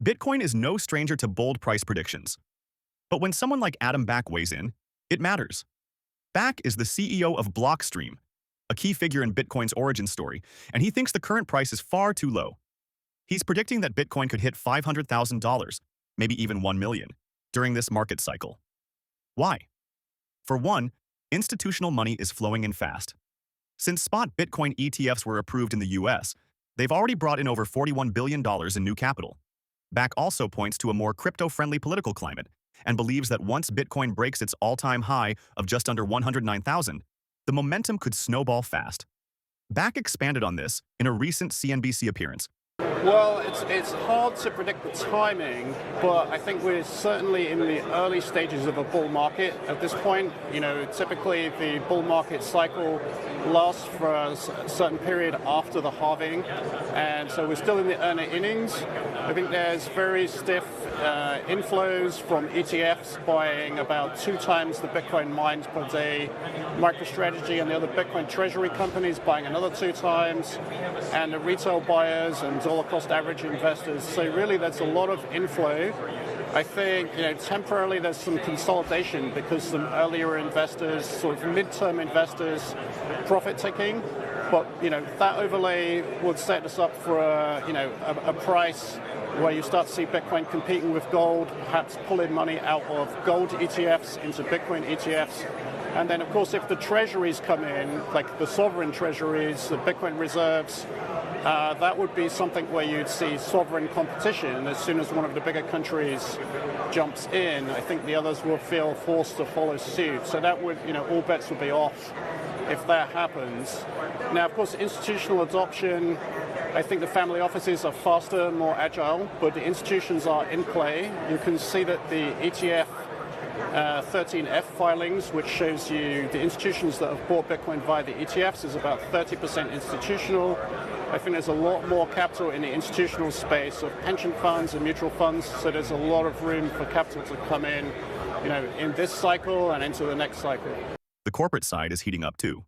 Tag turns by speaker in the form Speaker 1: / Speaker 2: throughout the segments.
Speaker 1: Bitcoin is no stranger to bold price predictions. But when someone like Adam Back weighs in, it matters. Back is the CEO of Blockstream, a key figure in Bitcoin's origin story, and he thinks the current price is far too low. He's predicting that Bitcoin could hit $500,000, maybe even $1 million, during this market cycle. Why? For one, institutional money is flowing in fast. Since spot Bitcoin ETFs were approved in the US, they've already brought in over $41 billion in new capital. Back also points to a more crypto-friendly political climate and believes that once Bitcoin breaks its all-time high of just under 109,000, the momentum could snowball fast. Back expanded on this in a recent CNBC appearance.
Speaker 2: Well, it's hard to predict the timing, but I think we're certainly in the early stages of a bull market at this point. You know, typically the bull market cycle lasts for a certain period after the halving, and so we're still in the early innings. I think there's very stiff inflows from ETFs buying about 2 times the Bitcoin mined per day. MicroStrategy and the other Bitcoin treasury companies buying another 2 times, and the retail buyers and dollar-cost average investors. So really, there's a lot of inflow. I think, temporarily there's some consolidation because some earlier investors, sort of midterm investors, profit-taking. But that overlay would set us up for a price where you start to see Bitcoin competing with gold, perhaps pulling money out of gold ETFs into Bitcoin ETFs. And then, of course, if the treasuries come in, like the sovereign treasuries, the Bitcoin reserves, that would be something where you'd see sovereign competition. As soon as one of the bigger countries jumps in, I think the others will feel forced to follow suit. So that would, all bets would be off if that happens. Now, of course, institutional adoption, I think the family offices are faster, more agile, but the institutions are in play. You can see that the ETF 13F filings, which shows you the institutions that have bought Bitcoin via the ETFs, is about 30% institutional. I think there's a lot more capital in the institutional space of pension funds and mutual funds, so there's a lot of room for capital to come in this cycle and into the next cycle.
Speaker 1: The corporate side is heating up too.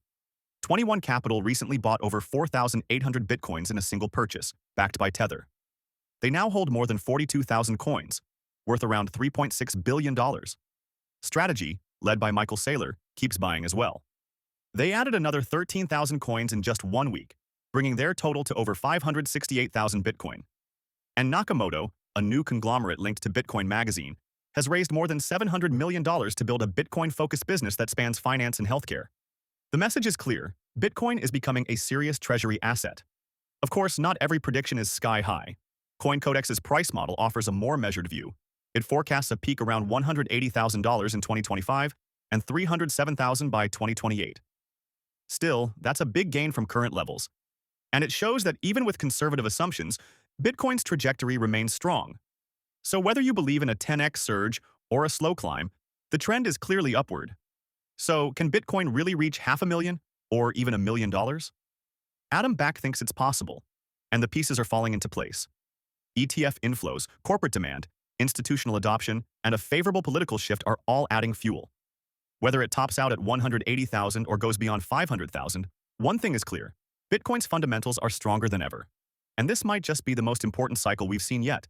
Speaker 1: 21 Capital recently bought over 4,800 Bitcoins in a single purchase, backed by Tether. They now hold more than 42,000 coins, worth around $3.6 billion. Strategy, led by Michael Saylor, keeps buying as well. They added another 13,000 coins in just 1 week, bringing their total to over 568,000 Bitcoin. And Nakamoto, a new conglomerate linked to Bitcoin Magazine, has raised more than $700 million to build a Bitcoin-focused business that spans finance and healthcare. The message is clear: Bitcoin is becoming a serious treasury asset. Of course, not every prediction is sky-high. CoinCodex's price model offers a more measured view. It forecasts a peak around $180,000 in 2025 and $307,000 by 2028. Still, that's a big gain from current levels. And it shows that even with conservative assumptions, Bitcoin's trajectory remains strong. So whether you believe in a 10x surge or a slow climb, the trend is clearly upward. So can Bitcoin really reach $500,000 or even $1 million? Adam Back thinks it's possible, and the pieces are falling into place. ETF inflows, corporate demand, institutional adoption, and a favorable political shift are all adding fuel. Whether it tops out at 180,000 or goes beyond 500,000, one thing is clear: Bitcoin's fundamentals are stronger than ever. And this might just be the most important cycle we've seen yet.